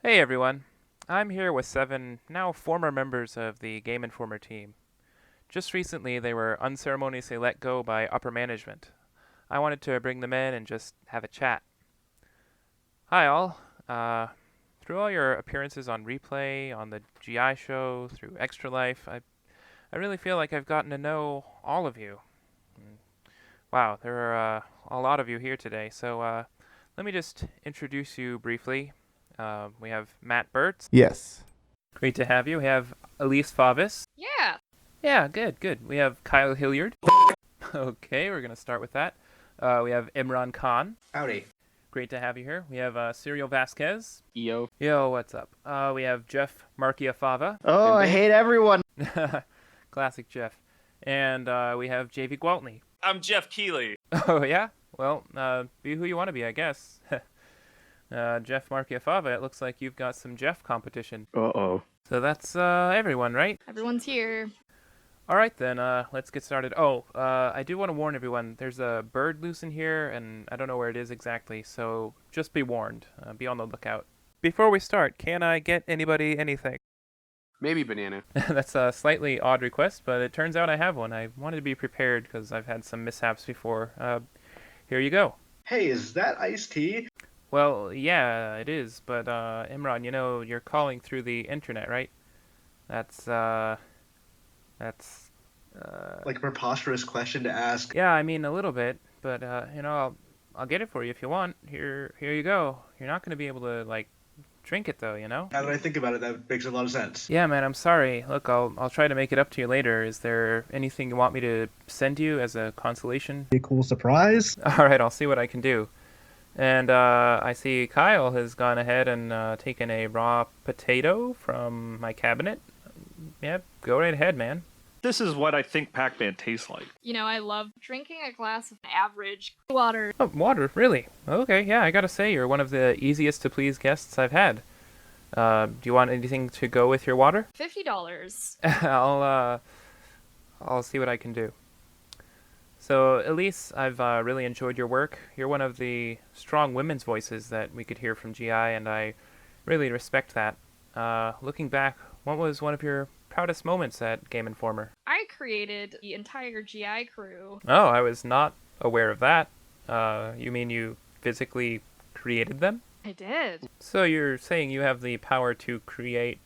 Hey everyone, I'm here with 7 now former members of the Game Informer team. Just recently, they were unceremoniously let go by upper management. I wanted to bring them in and just have a chat. Hi all. Through all your appearances on Replay, on the GI show, through Extra Life, I really feel like I've gotten to know all of you. Mm, Wow, there are a lot of you here today, so let me just introduce you briefly. We have Matt Bertz. Yes. Great to have you. We have Elise Favis. Yeah. Yeah, good. We have Kyle Hilliard. Okay, we're going to start with that. We have Imran Khan. Howdy. Great to have you here. We have Suriel Vazquez. Yo. Yo, what's up? We have Jeff Marchiafava. Oh, I hate everyone. Classic Jeff. And we have Javy Gwaltney. I'm Jeff Keeley. Oh, yeah? Well, be who you want to be, I guess. Jeff Marchiafava, it looks like you've got some Jeff competition. Uh-oh. So that's everyone, right? Everyone's here. All right, then, let's get started. I do want to warn everyone, there's a bird loose in here, and I don't know where it is exactly, so just be warned. Be on the lookout. Before we start, can I get anybody anything? Maybe banana. That's a slightly odd request, but it turns out I have one. I wanted to be prepared because I've had some mishaps before. Here you go. Hey, is that iced tea? Well, yeah, it is, but, Imran, you know, you're calling through the internet, right? That's Like a preposterous question to ask. Yeah, I mean, a little bit, but, I'll get it for you if you want. Here you go. You're not gonna be able to, like, drink it, though, you know? Now that I think about it, that makes a lot of sense. Yeah, man, I'm sorry. Look, I'll try to make it up to you later. Is there anything you want me to send you as a consolation? A cool surprise. Alright, I'll see what I can do. And, I see Kyle has gone ahead and, taken a raw potato from my cabinet. Yeah, go right ahead, man. This is what I think Pac-Man tastes like. You know, I love drinking a glass of average water. Oh, water, really? Okay, yeah, I gotta say, you're one of the easiest to please guests I've had. Do you want anything to go with your water? $50. I'll see what I can do. So, Elise, I've really enjoyed your work. You're one of the strong women's voices that we could hear from GI, and I really respect that. Looking back, what was one of your proudest moments at Game Informer? I created the entire GI crew. Oh, I was not aware of that. You mean you physically created them? I did. So you're saying you have the power to create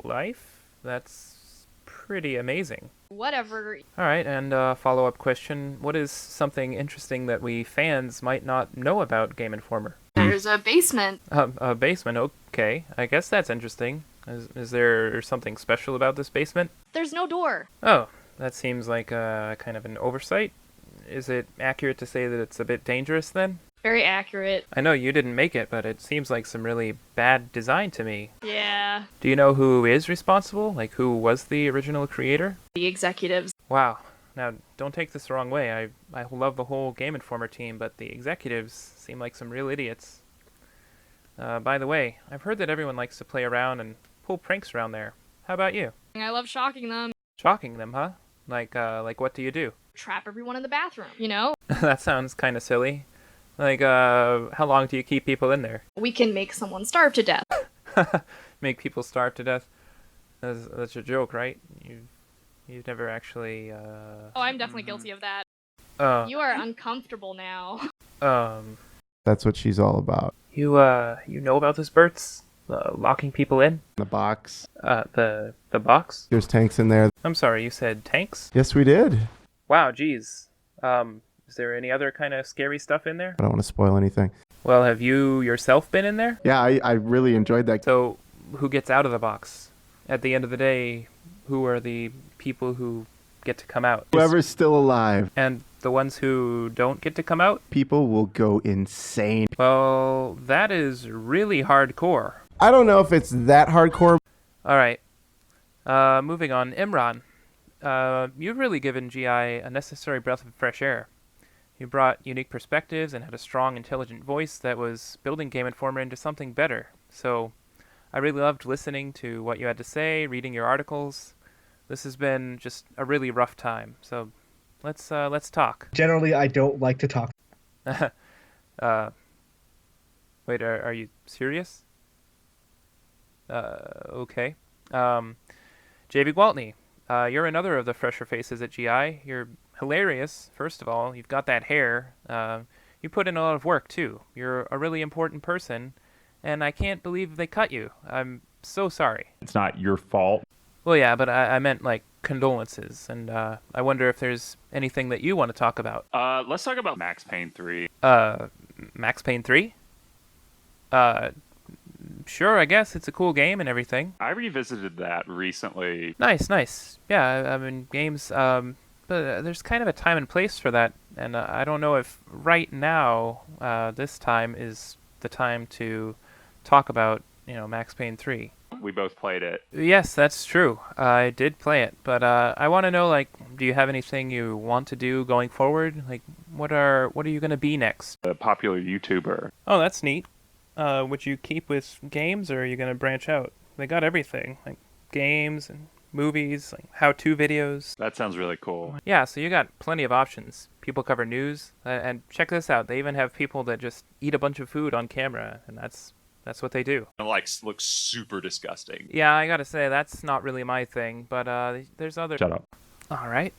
life? That's pretty amazing. Whatever. Alright, and follow-up question. What is something interesting that we fans might not know about Game Informer? There's a basement. A basement, okay. I guess that's interesting. Is there something special about this basement? There's no door. Oh, that seems like kind of an oversight. Is it accurate to say that it's a bit dangerous then? Very accurate. I know you didn't make it, but it seems like some really bad design to me. Yeah. Do you know who is responsible? Like, who was the original creator? The executives. Wow. Now, don't take this the wrong way. I love the whole Game Informer team, but the executives seem like some real idiots. By the way, I've heard that everyone likes to play around and pull pranks around there. How about you? I love shocking them. Shocking them, huh? Like what do you do? Trap everyone in the bathroom, you know? That sounds kind of silly. Like, how long do you keep people in there? We can make someone starve to death. Make people starve to death? That's a joke, right? You've never actually, Oh, I'm definitely guilty of that. You You are uncomfortable now. That's what she's all about. you know about this, Bertz? Locking people in? The box. The box? There's tanks in there. I'm sorry, you said tanks? Yes, we did. Wow, geez. Is there any other kind of scary stuff in there? I don't want to spoil anything. Well, have you yourself been in there? Yeah, I really enjoyed that. So, who gets out of the box? At the end of the day, who are the people who get to come out? Whoever's still alive, And the ones who don't get to come out? people will go insane. Well, that is really hardcore. I don't know if it's that hardcore. Alright. Moving on. Imran. You've really given GI a necessary breath of fresh air. You brought unique perspectives and had a strong, intelligent voice that was building Game Informer into something better. So, I really loved listening to what you had to say, reading your articles. This has been just a really rough time. So, let's talk. Generally, I don't like to talk. Wait, are you serious? Okay. Javy Gwaltney, you're another of the fresher faces at GI. You're hilarious, first of all. You've got that hair. You put in a lot of work, too. You're a really important person, and I can't believe they cut you. I'm so sorry. It's not your fault. Well, yeah, but I meant, like, condolences, and I wonder if there's anything that you want to talk about. Let's talk about Max Payne 3. Max Payne 3? Sure, I guess. It's a cool game and everything. I revisited that recently. Nice. Yeah, I mean, games, but there's kind of a time and place for that, and I don't know if right now, this time is the time to talk about, Max Payne 3. We both played it. Yes, that's true. I did play it, but I want to know, like, do you have anything you want to do going forward? Like, what are you going to be next? A popular YouTuber. Oh, that's neat. Would you keep with games, or are you going to branch out? They got everything, like games and movies, like how-to videos. That sounds really cool. Yeah, so you got plenty of options. People cover news, and check this out. They even have people that just eat a bunch of food on camera, and that's what they do. It looks super disgusting. Yeah, I gotta say, that's not really my thing, but there's other... Shut up. All right.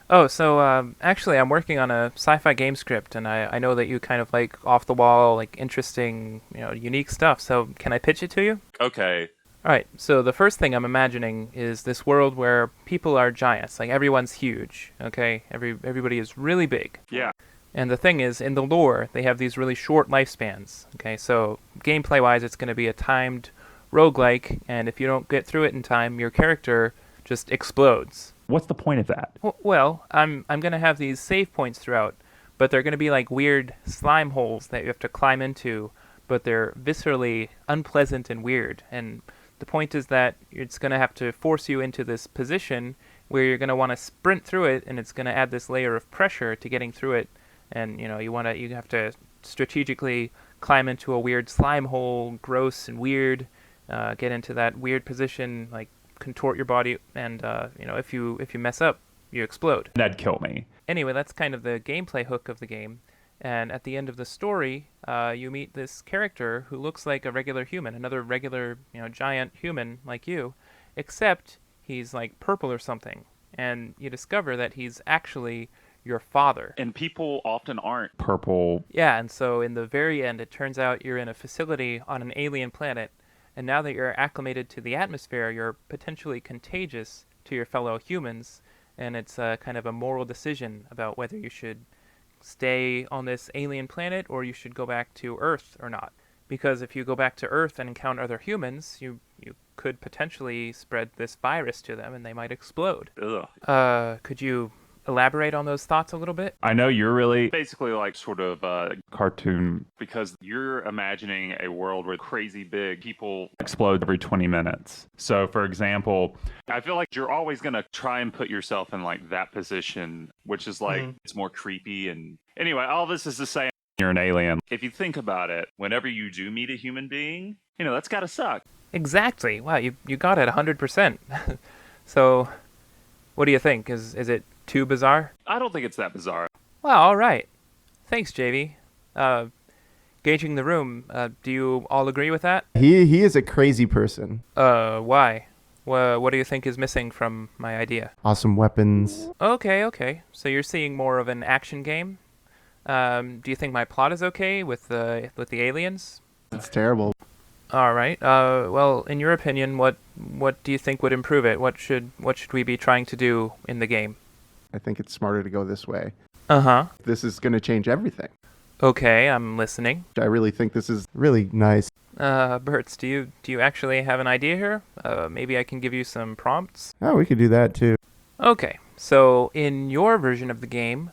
Oh, so actually, I'm working on a sci-fi game script, and I know that you kind of like off-the-wall, like interesting, unique stuff. So can I pitch it to you? Okay. All right. So the first thing I'm imagining is this world where people are giants, like everyone's huge. Okay, everybody is really big. Yeah. And the thing is, in the lore, they have these really short lifespans. Okay, so gameplay-wise, it's going to be a timed roguelike, and if you don't get through it in time, your character just explodes. What's the point of that? Well, I'm going to have these save points throughout, but they're going to be like weird slime holes that you have to climb into, but they're viscerally unpleasant and weird. And the point is that it's going to have to force you into this position where you're going to want to sprint through it, and it's going to add this layer of pressure to getting through it. And you have to strategically climb into a weird slime hole, gross and weird, get into that weird position, like contort your body, and if you mess up, you explode. That'd kill me. Anyway, that's kind of the gameplay hook of the game. And at the end of the story, you meet this character who looks like a regular human, another regular, giant human like you, except he's like purple or something. And you discover that he's actually your father. And people often aren't. Purple. Yeah, and so in the very end, it turns out you're in a facility on an alien planet, and now that you're acclimated to the atmosphere, you're potentially contagious to your fellow humans, and it's kind of a moral decision about whether you should stay on this alien planet or you should go back to Earth or not. Because if you go back to Earth and encounter other humans, you could potentially spread this virus to them, and they might explode. Ugh. Could you elaborate on those thoughts a little bit? I know you're really Basically, like, sort of, cartoon because you're imagining a world where crazy big people. explode every 20 minutes. So, for example, I feel like you're always going to try and put yourself in, like, that position, which is, like, it's more creepy. And anyway, all this is to say, you're an alien. if you think about it, whenever you do meet a human being, that's got to suck. Exactly. Wow, you got it 100%. So, what do you think? Is it too bizarre? I don't think it's that bizarre. Well, all right. Thanks, JV. Gauging the room, do you all agree with that? He is a crazy person. Why? What do you think is missing from my idea? Awesome weapons. Okay. So you're seeing more of an action game? Do you think my plot is okay with the aliens? It's terrible. All right. Well, in your opinion, what do you think would improve it? What should we be trying to do in the game? I think it's smarter to go this way. Uh-huh. This is going to change everything. Okay, I'm listening. I really think this is really nice. Bertz, do you actually have an idea here? Maybe I can give you some prompts? Oh, we could do that too. Okay, so in your version of the game,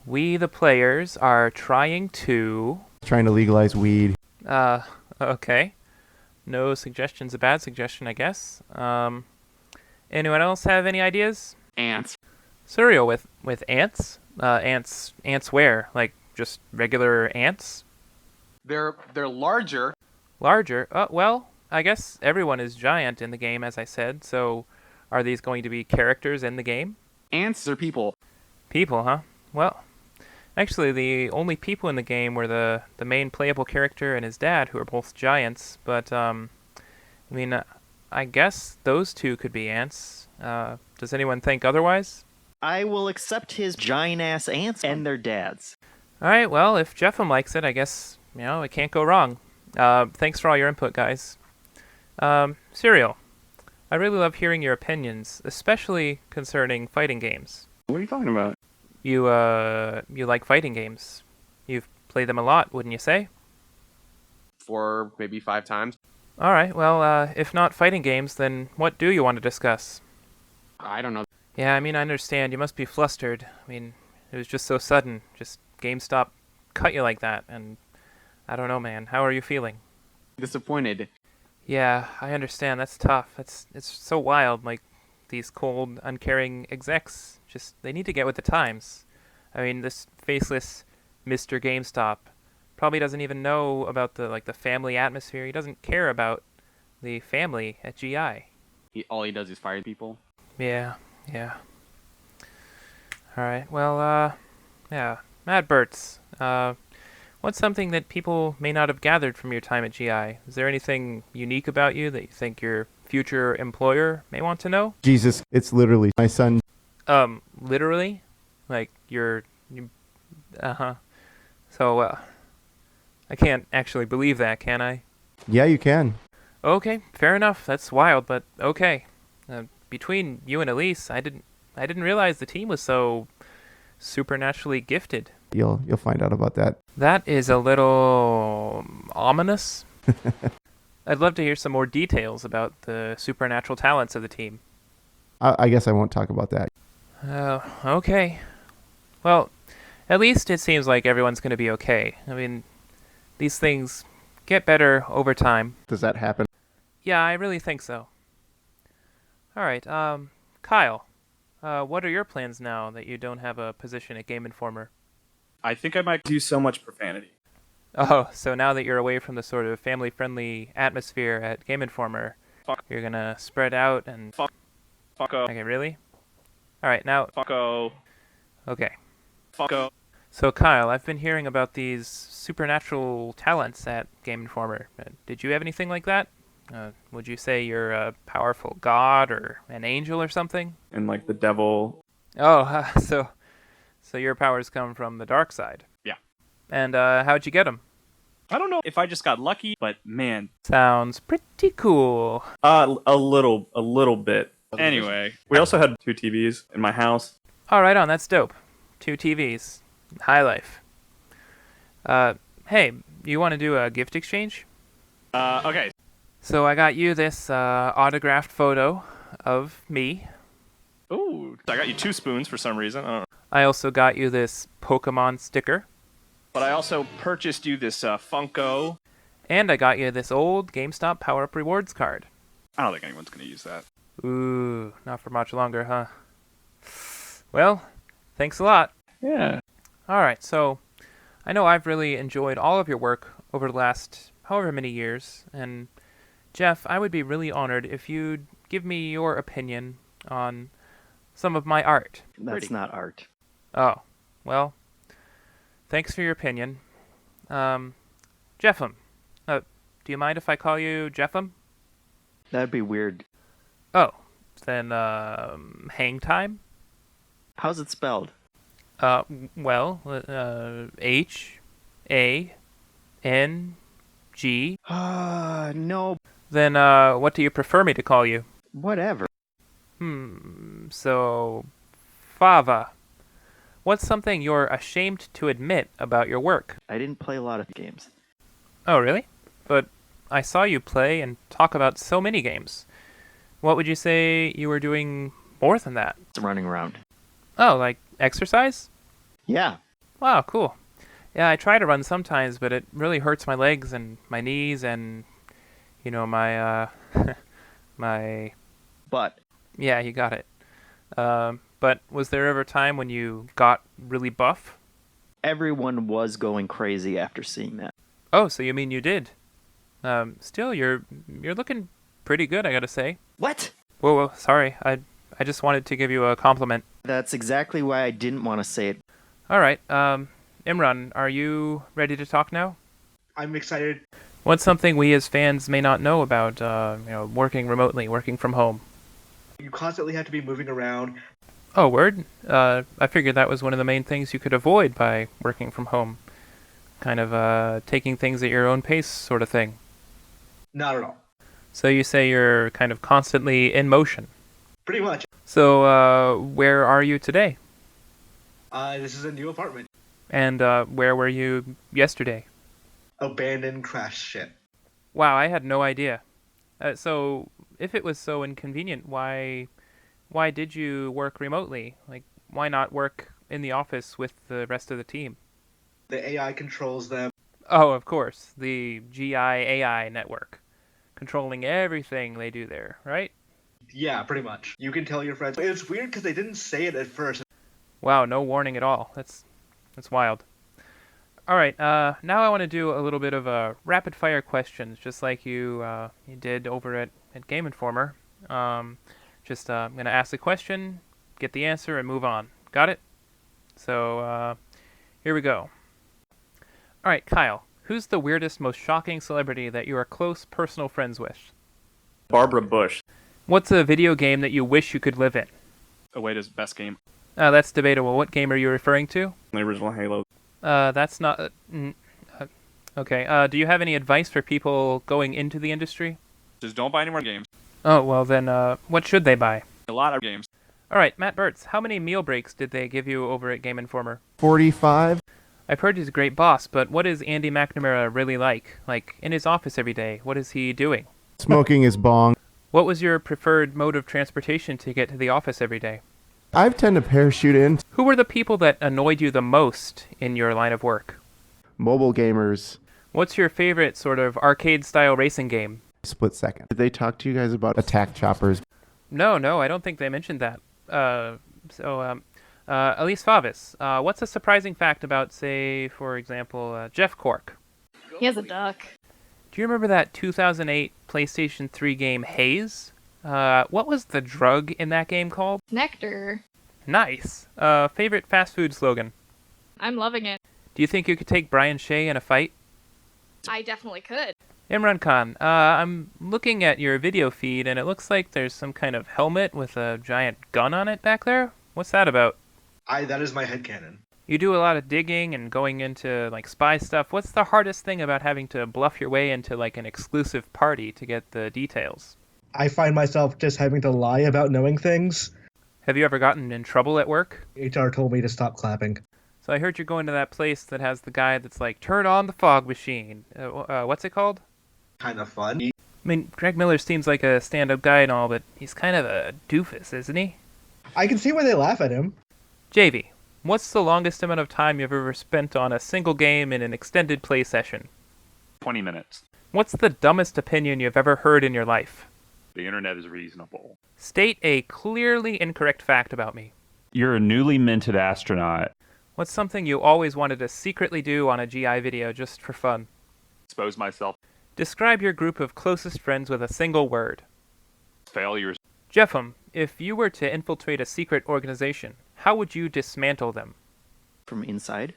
we, the players, are trying to... Trying to legalize weed. Okay. No suggestion's a bad suggestion, I guess. Anyone else have any ideas? Ants. Suriel, with ants? Ants where? Like, just regular ants? They're larger. Larger? Well, I guess everyone is giant in the game, as I said, so are these going to be characters in the game? Ants are people. People, huh? Well, Actually, the only people in the game were the main playable character and his dad, who are both giants. But I mean, I guess those two could be ants. Does anyone think otherwise? I will accept his giant-ass ants and their dads. All right. Well, if Jeffem likes it, I guess it can't go wrong. Thanks for all your input, guys. Suriel, I really love hearing your opinions, especially concerning fighting games. What are you talking about? You like fighting games. You've played them a lot, wouldn't you say? 4, maybe 5 times. All right. Well, if not fighting games, then what do you want to discuss? I don't know. Yeah, I mean, I understand. You must be flustered. I mean, it was just so sudden. Just GameStop cut you like that, and I don't know, man. How are you feeling? Disappointed. Yeah, I understand. That's tough. It's so wild. Like, these cold, uncaring execs, they need to get with the times. I mean, this faceless Mr. GameStop probably doesn't even know about the family atmosphere. He doesn't care about the family at GI. All he does is fire people. Yeah. All right. Well, yeah. Matt Bertz, what's something that people may not have gathered from your time at GI? Is there anything unique about you that you think your future employer may want to know? Jesus, it's literally my son. Literally? Like, uh-huh. So, I can't actually believe that, can I? Yeah, you can. Okay, fair enough. That's wild, but okay. Between you and Elise, I didn't realize the team was so supernaturally gifted. You'll find out about that. That is a little ominous. I'd love to hear some more details about the supernatural talents of the team. I guess I won't talk about that. Okay. Well, at least it seems like everyone's going to be okay. I mean, these things get better over time. Does that happen? Yeah, I really think so. All right, Kyle, what are your plans now that you don't have a position at Game Informer? I think I might do so much profanity. Oh, so now that you're away from the sort of family-friendly atmosphere at Game Informer, you're gonna spread out and... Fucko. Okay, really? All right, now... Fucko. Okay. Fucko. So, Kyle, I've been hearing about these supernatural talents at Game Informer. Did you have anything like that? Would you say you're a powerful god or an angel or something? And like the devil. Oh, so your powers come from the dark side. Yeah. And how'd you get them? I don't know if I just got lucky, but man. Sounds pretty cool. A little bit. Anyway, we also had 2 TVs in my house. All right, that's dope. 2 TVs. High life. Hey, you want to do a gift exchange? Okay. So I got you this autographed photo of me. Ooh, I got you 2 spoons for some reason. I don't know. I also got you this Pokemon sticker. But I also purchased you this Funko. And I got you this old GameStop Power-Up Rewards card. I don't think anyone's going to use that. Ooh, not for much longer, huh? Well, thanks a lot. Yeah. All right, so I know I've really enjoyed all of your work over the last however many years, and Jeff, I would be really honored if you'd give me your opinion on some of my art. That's not art. Oh, well, thanks for your opinion. Jeffem, do you mind if I call you Jeffem? That'd be weird. Oh, then, hang time? How's it spelled? Well, H-A-N-G. No. Then, what do you prefer me to call you? Whatever. So, Fava. What's something you're ashamed to admit about your work? I didn't play a lot of games. Oh, really? But I saw you play and talk about so many games. What would you say you were doing more than that? It's running around. Oh, like exercise? Yeah. Wow, cool. Yeah, I try to run sometimes, but it really hurts my legs and my knees and, my, my... But. Yeah, you got it. But was there ever a time when you got really buff? Everyone was going crazy after seeing that. Oh, so you mean you did? Still, you're looking pretty good, I gotta say. What? Whoa, sorry. I just wanted to give you a compliment. That's exactly why I didn't want to say it. All right. Imran, are you ready to talk now? I'm excited. What's something we as fans may not know about, working remotely, working from home? You constantly have to be moving around. Oh, word? I figured that was one of the main things you could avoid by working from home. Kind of, taking things at your own pace sort of thing. Not at all. So you say you're kind of constantly in motion. Pretty much. So, where are you today? This is a new apartment. And, where were you yesterday? Abandoned crash ship. Wow, I had no idea. So, if it was so inconvenient, why did you work remotely? Like, why not work in the office with the rest of the team? The AI controls them. Oh, of course, the GI-AI network, controlling everything they do there, right? Yeah, pretty much. You can tell your friends. It's weird because they didn't say it at first. Wow, no warning at all. That's wild. All right, now I want to do a little bit of rapid-fire questions, just like you did over at Game Informer. I'm going to ask the question, get the answer, and move on. Got it? So, here we go. All right, Kyle, who's the weirdest, most shocking celebrity that you are close personal friends with? Barbara Bush. What's a video game that you wish you could live in? Awaida's best game. That's debatable. What game are you referring to? The original Halo. That's not... okay, do you have any advice for people going into the industry? Just don't buy any more games. Oh, well then, what should they buy? A lot of games. All right, Matt Bertz, how many meal breaks did they give you over at Game Informer? 45. I've heard he's a great boss, but what is Andy McNamara really like? Like, in his office every day, what is he doing? Smoking his bong. What was your preferred mode of transportation to get to the office every day? I tend to parachute in. Who were the people that annoyed you the most in your line of work? Mobile gamers. What's your favorite sort of arcade-style racing game? Split second. Did they talk to you guys about attack choppers? No, I don't think they mentioned that. Elise Favis, what's a surprising fact about, say, for example, Jeff Cork? He has a duck. Do you remember that 2008 PlayStation 3 game Haze? What was the drug in that game called? Nectar. Nice. Favorite fast food slogan? I'm loving it. Do you think you could take Brian Shea in a fight? I definitely could. Imran Khan, I'm looking at your video feed and it looks like there's some kind of helmet with a giant gun on it back there. What's that about? That is my headcanon. You do a lot of digging and going into like spy stuff. What's the hardest thing about having to bluff your way into like an exclusive party to get the details? I find myself just having to lie about knowing things. Have you ever gotten in trouble at work? HR told me to stop clapping. So I heard you're going to that place that has the guy that's like, turn on the fog machine. What's it called? Kind of fun. I mean, Greg Miller seems like a stand-up guy and all, but he's kind of a doofus, isn't he? I can see why they laugh at him. Javy, what's the longest amount of time you've ever spent on a single game in an extended play session? 20 minutes. What's the dumbest opinion you've ever heard in your life? The internet is reasonable. State a clearly incorrect fact about me. You're a newly minted astronaut. What's something you always wanted to secretly do on a GI video just for fun? Expose myself. Describe your group of closest friends with a single word. Failures. Jeffem, if you were to infiltrate a secret organization, how would you dismantle them? From inside,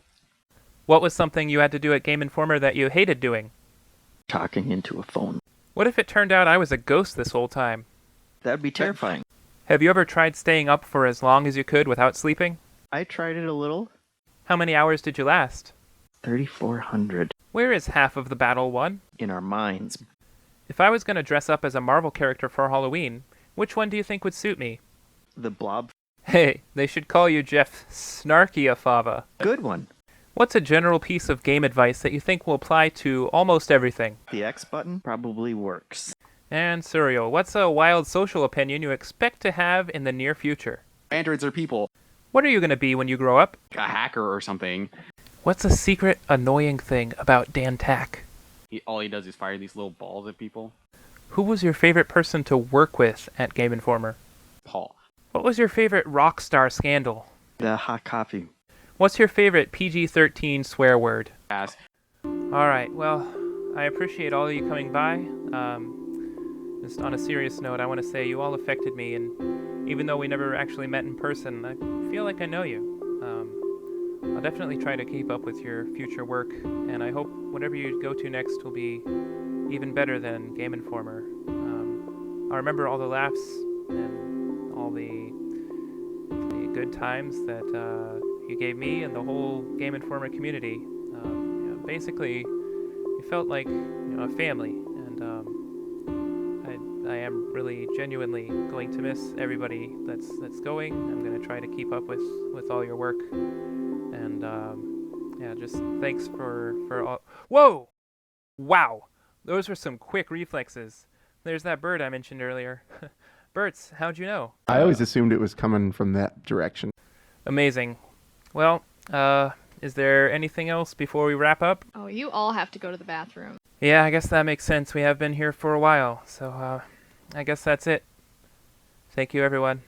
What was something you had to do at Game Informer that you hated doing? talking into a phone. What if it turned out I was a ghost this whole time? That'd be terrifying. Have you ever tried staying up for as long as you could without sleeping? I tried it a little. How many hours did you last? 3,400 Where is half of the battle won? in our minds. If I was going to dress up as a Marvel character for Halloween, which one do you think would suit me? The blob. Hey, they should call you Jeff Snarkiafava. Good one. What's a general piece of game advice that you think will apply to almost everything? The X button probably works. And Suriel, what's a wild social opinion you expect to have in the near future? Androids are people. What are you going to be when you grow up? A hacker or something. What's a secret annoying thing about Dan Tack? All he does is fire these little balls at people. Who was your favorite person to work with at Game Informer? Paul. What was your favorite rock star scandal? The hot coffee. What's your favorite PG-13 swear word? Ass. All right, well, I appreciate all of you coming by. Just on a serious note, I want to say you all affected me, and even though we never actually met in person, I feel like I know you. I'll definitely try to keep up with your future work, and I hope whatever you go to next will be even better than Game Informer. I remember all the laughs and all the good times that you gave me and the whole Game Informer community. Basically, it felt like a family, and I am really genuinely going to miss everybody that's going. I'm going to try to keep up with all your work, and just thanks for all. Whoa! Wow, those were some quick reflexes. There's that bird I mentioned earlier. Bertz, how'd you know? I always assumed it was coming from that direction. Amazing. Well, is there anything else before we wrap up? Oh, you all have to go to the bathroom. Yeah, I guess that makes sense. We have been here for a while, so I guess that's it. Thank you, everyone.